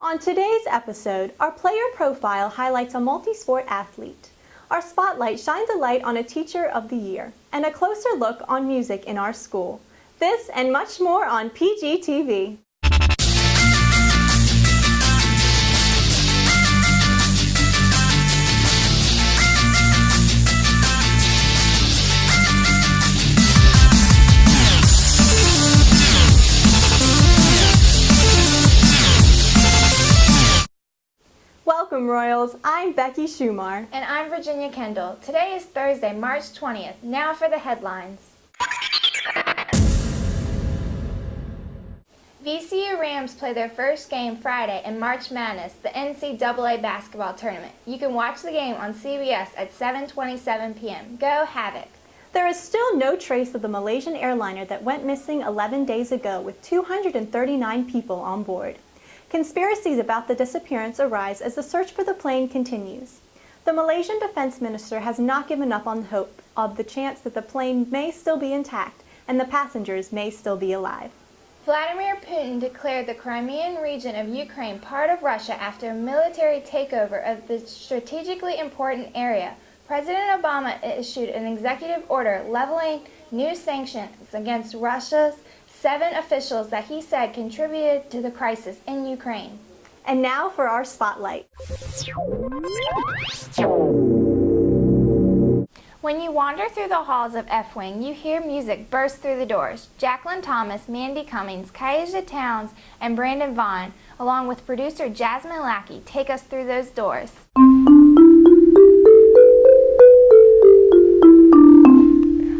On today's episode, our player profile highlights a multi-sport athlete. Our spotlight shines a light on a Teacher of the Year and a closer look on music in our school. This and much more on PGTV. Welcome, Royals. I'm Becky Schumar. And I'm Virginia Kendall. Today is Thursday, March 20th. Now for the headlines. VCU Rams play their first game Friday in March Madness, the NCAA basketball tournament. You can watch the game on CBS at 7:27 p.m. Go Havoc! There is still no trace of the Malaysian airliner that went missing 11 days ago with 239 people on board. Conspiracies about the disappearance arise as the search for the plane continues. The Malaysian defense minister has not given up on hope of the chance that the plane may still be intact and the passengers may still be alive. Vladimir Putin declared the Crimean region of Ukraine part of Russia after a military takeover of the strategically important area. President Obama issued an executive order leveling new sanctions against Russia's 7 officials that he said contributed to the crisis in Ukraine. And now for our spotlight. When you wander through the halls of F-Wing, you hear music burst through the doors. Jacqueline Thomas, Mandy Cummings, Kaija Towns, and Brandon Vaughn, along with producer Jasmine Lackey, take us through those doors.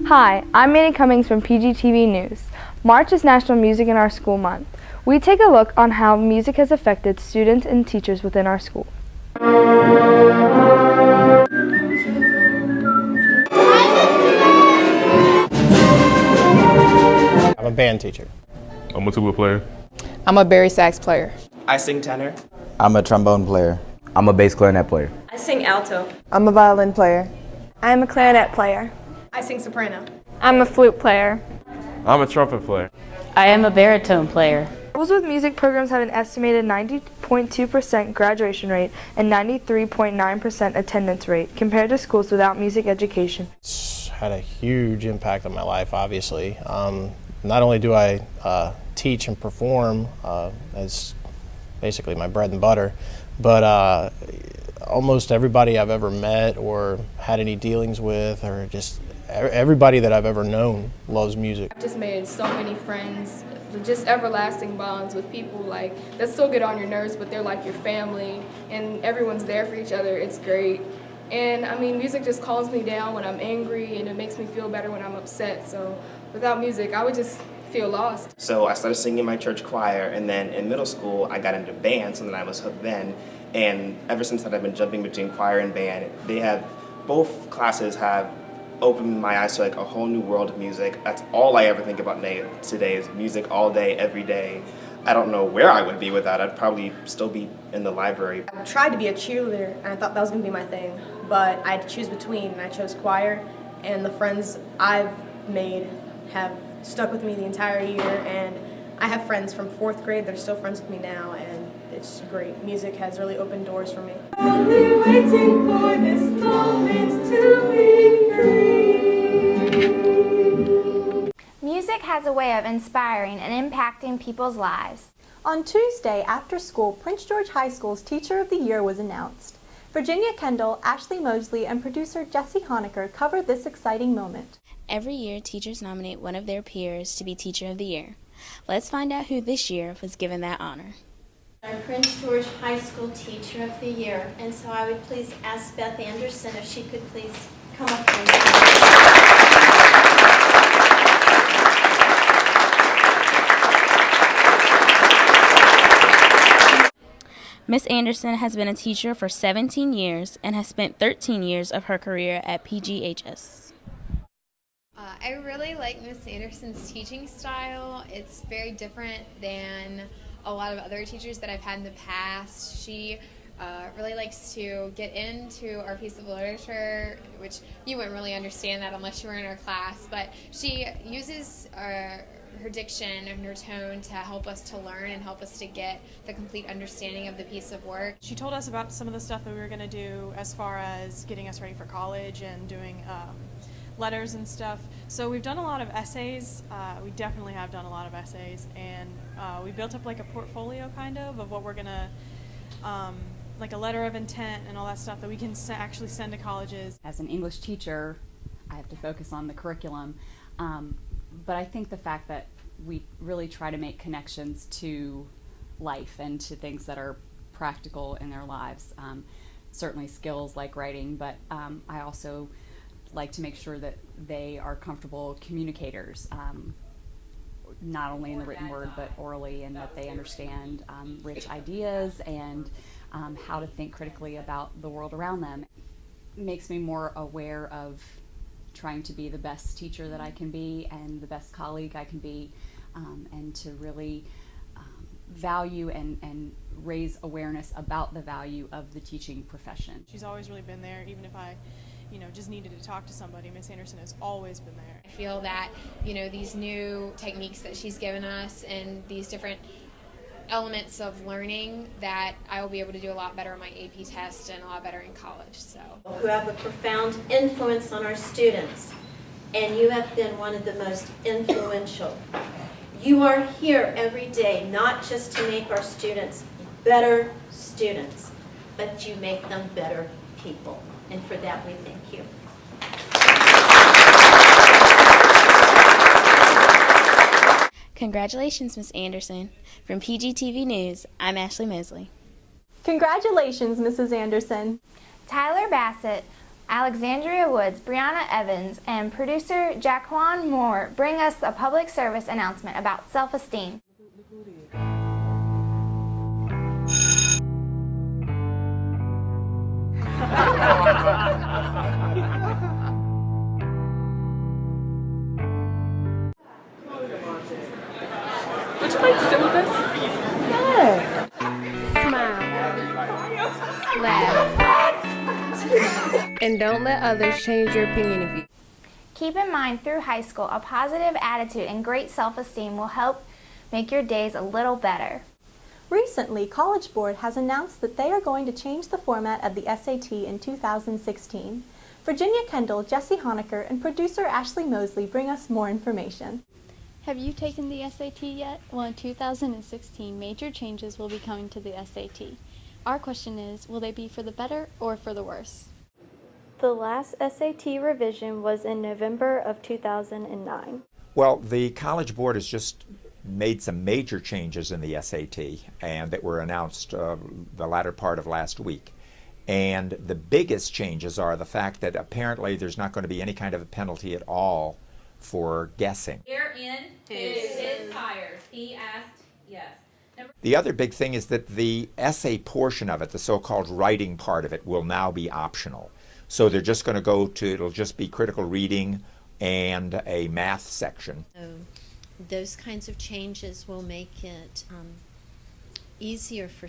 Hi, I'm Mandy Cummings from PGTV News. March is National Music in Our School Month. We take a look on how music has affected students and teachers within our school. I'm a band teacher. I'm a tuba player. I'm a bari sax player. I sing tenor. I'm a trombone player. I'm a bass clarinet player. I sing alto. I'm a violin player. I'm a clarinet player. I sing soprano. I'm a flute player. I'm a trumpet player. I am a baritone player. Schools with music programs have an estimated 90.2% graduation rate and 93.9% attendance rate compared to schools without music education. It's had a huge impact on my life, obviously. Not only do I teach and perform as basically my bread and butter, but almost everybody I've ever met or had any dealings with, or just everybody that I've ever known loves music. I've just made so many friends, just everlasting bonds with people that still get on your nerves, but they're like your family, and everyone's there for each other. It's great. And I mean, music just calms me down when I'm angry, and it makes me feel better when I'm upset. So without music, I would just feel lost. So I started singing in my church choir, and then in middle school, I got into band, so then I was hooked then. And ever since that, I've been jumping between choir and band. Both classes have opened my eyes to a whole new world of music. That's all I ever think about today is music all day, every day. I don't know where I would be without it. I'd probably still be in the library. I tried to be a cheerleader, and I thought that was going to be my thing, but I had to choose between, and I chose choir, and the friends I've made have stuck with me the entire year, and I have friends from 4th grade that are still friends with me now, and it's great. Music has really opened doors for me. Only waiting for this moment to be free. Music has a way of inspiring and impacting people's lives. On Tuesday after school, Prince George High School's Teacher of the Year was announced. Virginia Kendall, Ashley Mosley, and producer Jesse Honecker covered this exciting moment. Every year, teachers nominate one of their peers to be Teacher of the Year. Let's find out who this year was given that honor. Our Prince George High School Teacher of the Year, and so I would please ask Beth Anderson if she could please come up here. Miss Anderson has been a teacher for 17 years and has spent 13 years of her career at PGHS. I really like Miss Anderson's teaching style. It's very different than a lot of other teachers that I've had in the past. She really likes to get into our piece of literature, which you wouldn't really understand that unless you were in our class, but she uses her diction and her tone to help us to learn and help us to get the complete understanding of the piece of work. She told us about some of the stuff that we were going to do as far as getting us ready for college and doing letters and stuff. So we've done a lot of essays. We definitely have done a lot of essays, and we built up like a portfolio kind of what we're going to, like a letter of intent and all that stuff that we can actually send to colleges. As an English teacher, I have to focus on the curriculum, but I think the fact that we really try to make connections to life and to things that are practical in their lives, certainly skills like writing, but I also like to make sure that they are comfortable communicators, not only in the written word but orally, and that they understand rich ideas and how to think critically about the world around them. It makes me more aware of trying to be the best teacher that I can be and the best colleague I can be, and to really value and raise awareness about the value of the teaching profession. She's always really been there, even if I just needed to talk to somebody. Miss Anderson has always been there. I feel that, these new techniques that she's given us and these different elements of learning, that I will be able to do a lot better on my AP test and a lot better in college. So, who have a profound influence on our students, and you have been one of the most influential. You are here every day not just to make our students better students, but you make them better people, and for that we thank you. Congratulations, Ms. Anderson. From PGTV News, I'm Ashley Mosley. Congratulations, Mrs. Anderson. Tyler Bassett, Alexandria Woods, Brianna Evans, and producer Jaquan Moore bring us a public service announcement about self-esteem. Would you like to sit with us? Yes. Smile. Laugh. And don't let others change your opinion of you. Keep in mind, through high school, a positive attitude and great self-esteem will help make your days a little better. Recently, College Board has announced that they are going to change the format of the SAT in 2016. Virginia Kendall, Jesse Honecker, and producer Ashley Mosley bring us more information. Have you taken the SAT yet? Well, in 2016, major changes will be coming to the SAT. Our question is, will they be for the better or for the worse? The last SAT revision was in November of 2009. Well, the College Board has just made some major changes in the SAT, and that were announced the latter part of last week. And the biggest changes are the fact that apparently there's not going to be any kind of a penalty at all for guessing. Herein his tires. He asked yes. The other big thing is that the essay portion of it, the so-called writing part of it, will now be optional. So they're just going to go to, it'll just be critical reading and a math section. Those kinds of changes will make it easier for,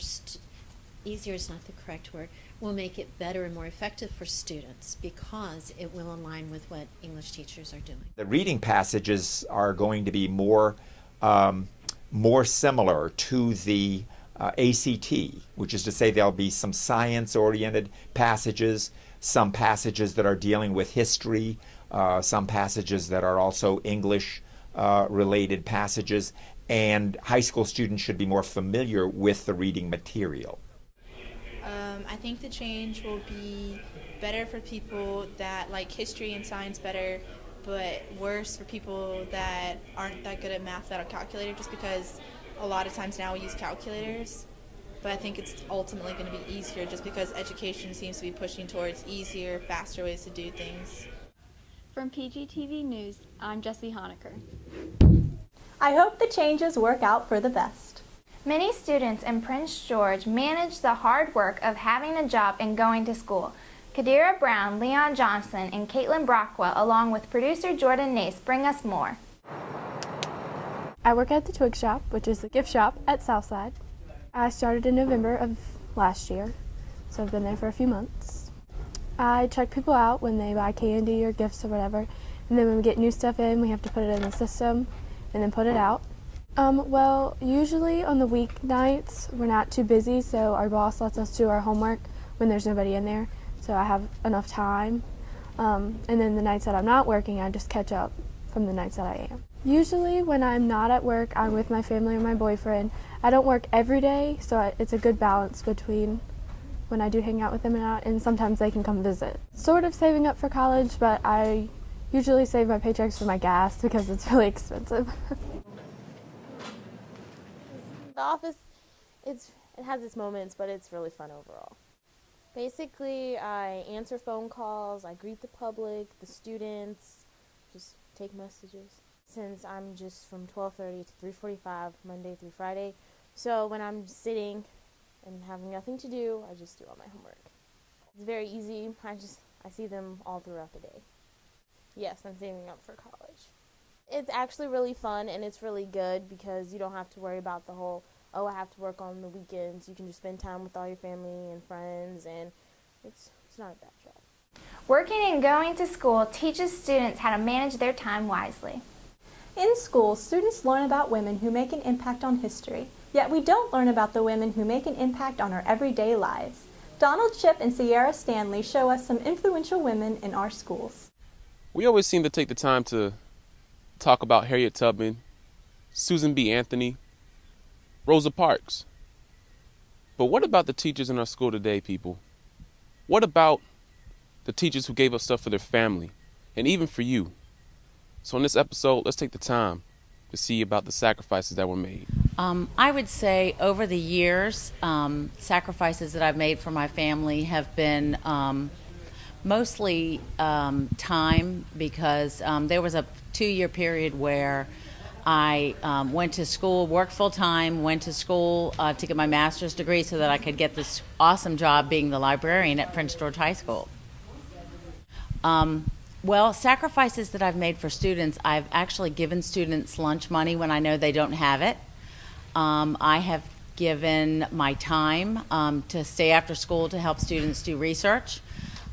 easier is not the correct word, will make it better and more effective for students because it will align with what English teachers are doing. The reading passages are going to be more similar to the ACT, which is to say there'll be some science-oriented passages, some passages that are dealing with history, some passages that are also English related passages, and high school students should be more familiar with the reading material. I think the change will be better for people that like history and science better, but worse for people that aren't that good at math without a calculator, just because a lot of times now we use calculators. But I think it's ultimately going to be easier just because education seems to be pushing towards easier, faster ways to do things. From PGTV News, I'm Jesse Honecker. I hope the changes work out for the best. Many students in Prince George manage the hard work of having a job and going to school. Kadira Brown, Leon Johnson, and Caitlin Brockwell, along with producer Jordan Nace, bring us more. I work at the Twig Shop, which is the gift shop at Southside. I started in November of last year, so I've been there for a few months. I check people out when they buy candy or gifts or whatever, and then when we get new stuff in, we have to put it in the system, and then put it out. Well, usually on the weeknights we're not too busy, so our boss lets us do our homework when there's nobody in there, so I have enough time. And then the nights that I'm not working, I just catch up from the nights that I am. Usually when I'm not at work, I'm with my family or my boyfriend. I don't work every day, so it's a good balance between when I do hang out with them and sometimes they can come visit. Sort of saving up for college, but I usually save my paychecks for my gas because it's really expensive. The office, it has its moments, but it's really fun overall. Basically, I answer phone calls, I greet the public, the students, just take messages. Since I'm just from 12:30 to 3:45, Monday through Friday, so when I'm sitting and having nothing to do, I just do all my homework. It's very easy. I see them all throughout the day. Yes, I'm saving up for college. It's actually really fun and it's really good because you don't have to worry about the whole, oh, I have to work on the weekends. You can just spend time with all your family and friends, and it's not a bad job. Working and going to school teaches students how to manage their time wisely. In school, students learn about women who make an impact on history, yet we don't learn about the women who make an impact on our everyday lives. Donald Chip and Sierra Stanley show us some influential women in our schools. We always seem to take the time to talk about Harriet Tubman, Susan B. Anthony, Rosa Parks. But what about the teachers in our school today, people? What about the teachers who gave up stuff for their family and even for you? So in this episode, let's take the time to see about the sacrifices that were made. I would say over the years, sacrifices that I've made for my family have been mostly time, because there was a 2-year period where I went to school, worked full-time, went to school to get my master's degree so that I could get this awesome job being the librarian at Prince George High School. Well, sacrifices that I've made for students, I've actually given students lunch money when I know they don't have it. I have given my time to stay after school to help students do research.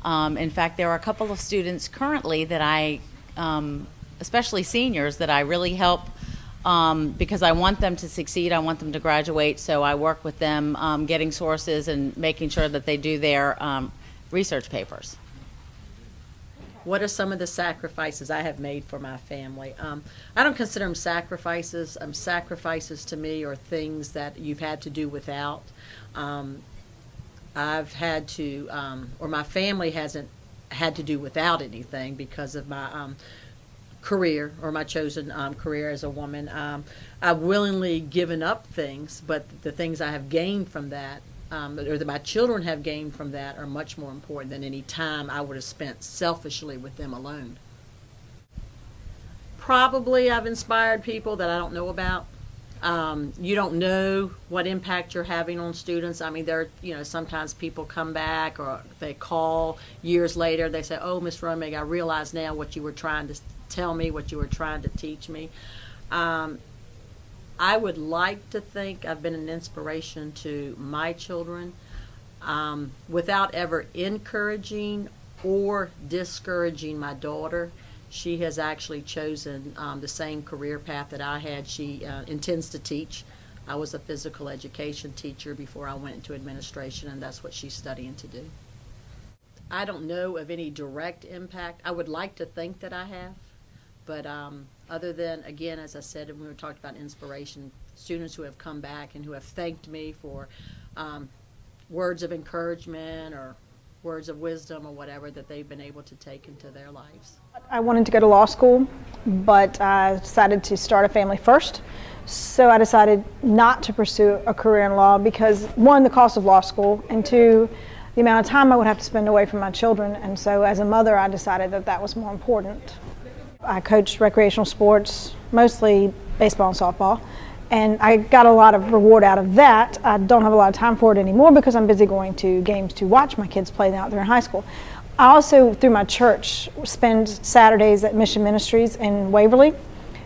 In fact, there are a couple of students currently that I, especially seniors, that I really help because I want them to succeed. I want them to graduate, so I work with them getting sources and making sure that they do their research papers. What are some of the sacrifices I have made for my family? I don't consider them sacrifices. Sacrifices to me are things that you've had to do without. I've had to, or my family hasn't had to do without anything because of my career, or my chosen career as a woman. I've willingly given up things, but the things I have gained from that, or that my children have gained from that, are much more important than any time I would have spent selfishly with them alone. Probably I've inspired people that I don't know about. You don't know what impact you're having on students. I mean, sometimes people come back or they call years later. They say, "Oh, Ms. Romig, I realize now what you were trying to tell me, what you were trying to teach me." I would like to think I've been an inspiration to my children without ever encouraging or discouraging my daughter. She has actually chosen the same career path that I had. She intends to teach. I was a physical education teacher before I went into administration, and that's what she's studying to do. I don't know of any direct impact. I would like to think that I have, but other than, again, as I said, when we were talking about inspiration, students who have come back and who have thanked me for words of encouragement or words of wisdom or whatever that they've been able to take into their lives. I wanted to go to law school, but I decided to start a family first. So I decided not to pursue a career in law because, one, the cost of law school, and two, the amount of time I would have to spend away from my children. And so as a mother, I decided that that was more important. I coached recreational sports, mostly baseball and softball, and I got a lot of reward out of that. I don't have a lot of time for it anymore because I'm busy going to games to watch my kids play out there in high school. I also, through my church, spend Saturdays at Mission Ministries in Waverly,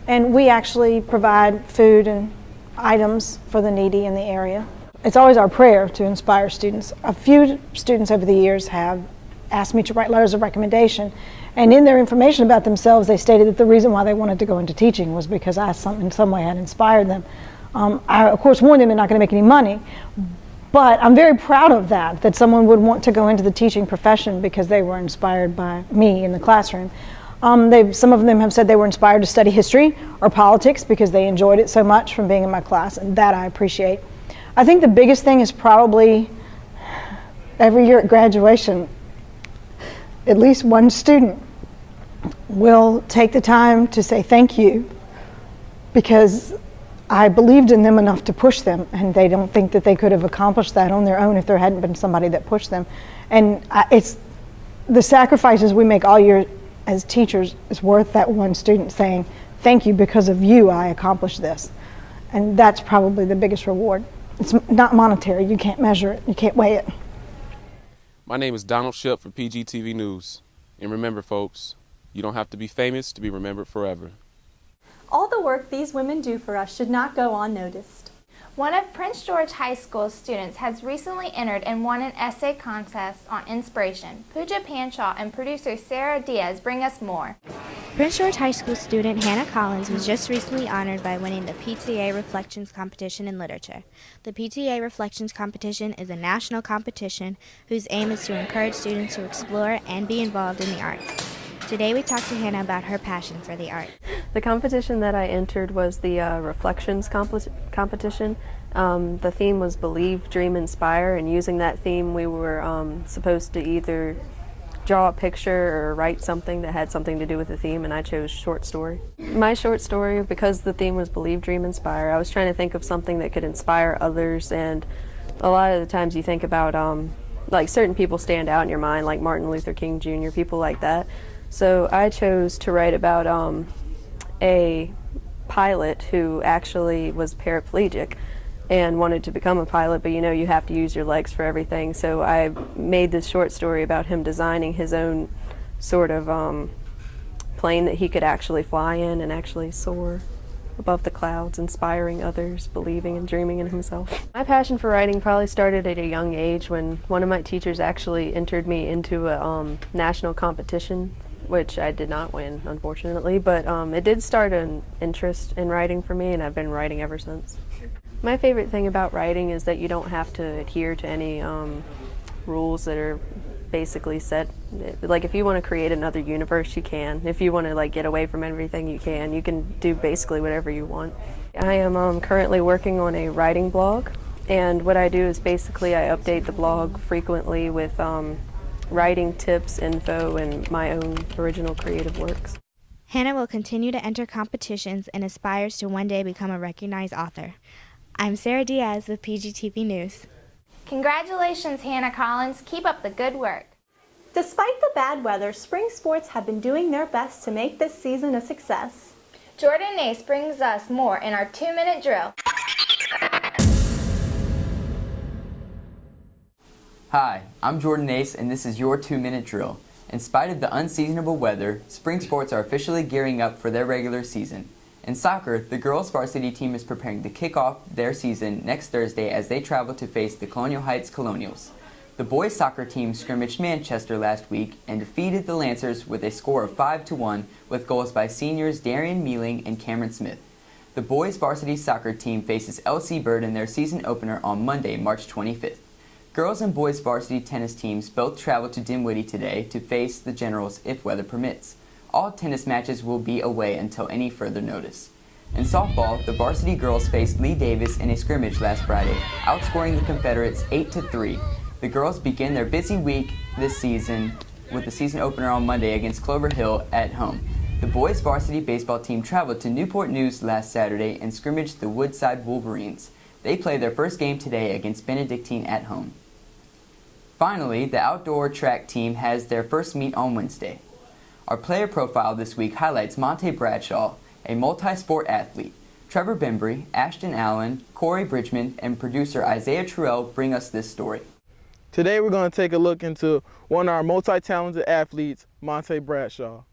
and we actually provide food and items for the needy in the area. It's always our prayer to inspire students. A few students over the years have asked me to write letters of recommendation. And in their information about themselves, they stated that the reason why they wanted to go into teaching was because I in some way had inspired them. I, of course, warned them they're not going to make any money, but I'm very proud of that someone would want to go into the teaching profession because they were inspired by me in the classroom. Some of them have said they were inspired to study history or politics because they enjoyed it so much from being in my class, and that I appreciate. I think the biggest thing is probably every year at graduation, at least one student will take the time to say thank you because I believed in them enough to push them, and they don't think that they could have accomplished that on their own if there hadn't been somebody that pushed them. And it's the sacrifices we make all year as teachers is worth that one student saying, thank you, because of you I accomplished this. And that's probably the biggest reward. It's not monetary, you can't measure it, you can't weigh it. My name is Donald Shipp for PGTV News. And remember, folks, you don't have to be famous to be remembered forever. All the work these women do for us should not go unnoticed. One of Prince George High School's students has recently entered and won an essay contest on inspiration. Pooja Panshaw and producer Sarah Diaz bring us more. Prince George High School student Hannah Collins was just recently honored by winning the PTA Reflections Competition in Literature. The PTA Reflections Competition is a national competition whose aim is to encourage students to explore and be involved in the arts. Today we talked to Hannah about her passion for the art. The competition that I entered was the Reflections competition. The theme was Believe, Dream, Inspire, and using that theme we were supposed to either draw a picture or write something that had something to do with the theme, and I chose short story. My short story, because the theme was Believe, Dream, Inspire, I was trying to think of something that could inspire others, and a lot of the times you think about like certain people stand out in your mind, like Martin Luther King Jr., people like that. So I chose to write about a pilot who actually was paraplegic and wanted to become a pilot, but you know you have to use your legs for everything. So I made this short story about him designing his own sort of plane that he could actually fly in and actually soar above the clouds, inspiring others, believing and dreaming in himself. My passion for writing probably started at a young age when one of my teachers actually entered me into a national competition, which I did not win, unfortunately, but it did start an interest in writing for me, and I've been writing ever since. My favorite thing about writing is that you don't have to adhere to any rules that are basically set. Like if you want to create another universe, you can. If you want to like get away from everything, you can. You can do basically whatever you want. I am currently working on a writing blog, and what I do is basically I update the blog frequently with writing tips, info, and my own original creative works. Hannah will continue to enter competitions and aspires to one day become a recognized author. I'm Sarah Diaz with PGTV News. Congratulations, Hannah Collins. Keep up the good work. Despite the bad weather, spring sports have been doing their best to make this season a success. Jordan Nace brings us more in our 2-minute drill. Hi, I'm Jordan Nace, and this is your 2-minute drill. In spite of the unseasonable weather, spring sports are officially gearing up for their regular season. In soccer, the girls' varsity team is preparing to kick off their season next Thursday as they travel to face the Colonial Heights Colonials. The boys' soccer team scrimmaged Manchester last week and defeated the Lancers with a score of 5-1 with goals by seniors Darian Mealing and Cameron Smith. The boys' varsity soccer team faces LC Bird in their season opener on Monday, March 25th. Girls and boys varsity tennis teams both travel to Dinwiddie today to face the Generals if weather permits. All tennis matches will be away until any further notice. In softball, the varsity girls faced Lee Davis in a scrimmage last Friday, outscoring the Confederates 8-3. The girls begin their busy week this season with the season opener on Monday against Clover Hill at home. The boys varsity baseball team traveled to Newport News last Saturday and scrimmaged the Woodside Wolverines. They play their first game today against Benedictine at home. Finally, the outdoor track team has their first meet on Wednesday. Our player profile this week highlights Monte Bradshaw, a multi-sport athlete. Trevor Bembry, Ashton Allen, Corey Bridgman, and producer Isaiah Terrell bring us this story. Today we're going to take a look into one of our multi-talented athletes, Monte Bradshaw.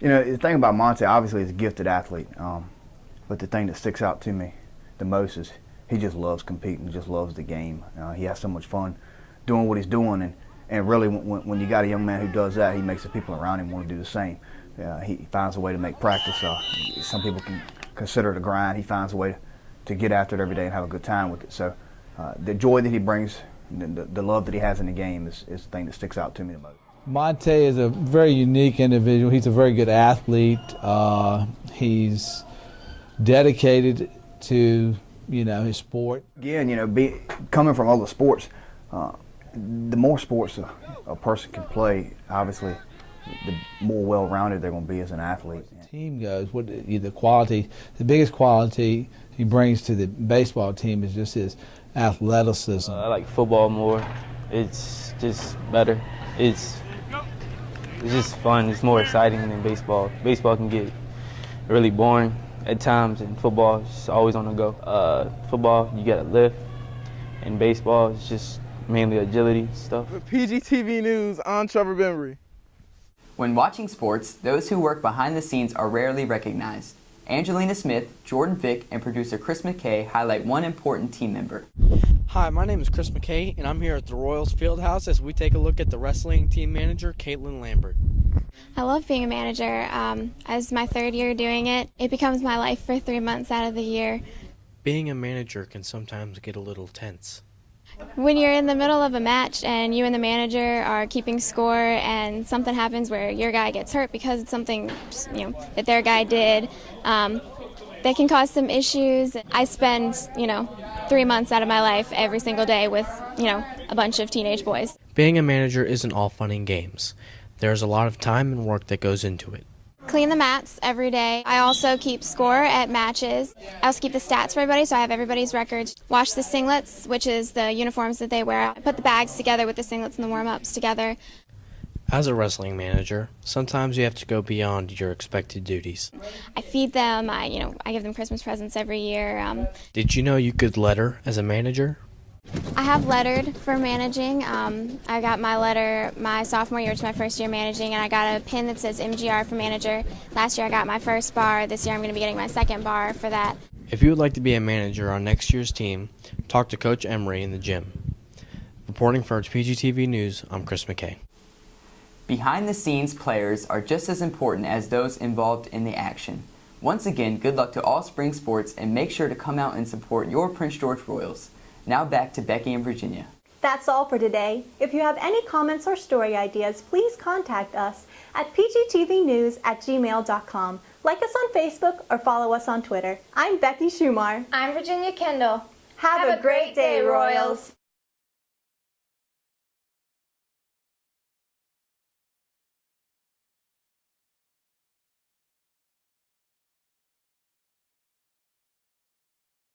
You know, the thing about Monte, obviously, he's a gifted athlete. But the thing that sticks out to me the most is he just loves competing, just loves the game. He has so much fun doing what he's doing, and really when you got a young man who does that, he makes the people around him want to do the same. He finds a way to make practice. Some people can consider it a grind. He finds a way to get after it every day and have a good time with it. So the joy that he brings, the love that he has in the game is the thing that sticks out to me the most. Monte is a very unique individual. He's a very good athlete. He's dedicated to, his sport. Again, coming from other sports, the more sports a person can play, obviously, the more well-rounded they're going to be as an athlete. Team goes, the biggest quality he brings to the baseball team is just his athleticism. I like football more. It's just better. It's just fun. It's more exciting than baseball. Baseball can get really boring at times, and football is always on the go. Football, you got to lift, and baseball is just mainly agility stuff. With PGTV News, I'm Trevor Bembry. When watching sports, those who work behind the scenes are rarely recognized. Angelina Smith, Jordan Vick, and producer Chris McKay highlight one important team member. Hi, my name is Chris McKay, and I'm here at the Royals Fieldhouse as we take a look at the wrestling team manager, Caitlin Lambert. I love being a manager. As my third year doing it, it becomes my life for 3 months out of the year. Being a manager can sometimes get a little tense. When you're in the middle of a match and you and the manager are keeping score and something happens where your guy gets hurt because it's something that their guy did, that can cause some issues. I spend 3 months out of my life every single day with a bunch of teenage boys. Being a manager isn't all fun and games. There's a lot of time and work that goes into it. Clean the mats every day. I also keep score at matches. I also keep the stats for everybody, so I have everybody's records. Wash the singlets, which is the uniforms that they wear. I put the bags together with the singlets and the warm-ups together. As a wrestling manager, sometimes you have to go beyond your expected duties. I feed them. I give them Christmas presents every year. Did you know you could letter as a manager? I have lettered for managing. I got my letter my sophomore year, which is my first year managing, and I got a pin that says MGR for manager. Last year I got my first bar. This year I'm going to be getting my second bar for that. If you would like to be a manager on next year's team, talk to Coach Emery in the gym. Reporting for PGTV News, I'm Chris McKay. Behind-the-scenes players are just as important as those involved in the action. Once again, good luck to all spring sports, and make sure to come out and support your Prince George Royals. Now back to Becky and Virginia. That's all for today. If you have any comments or story ideas, please contact us at pgtvnews@gmail.com. Like us on Facebook or follow us on Twitter. I'm Becky Schumar. I'm Virginia Kendall. Have a great day, Royals.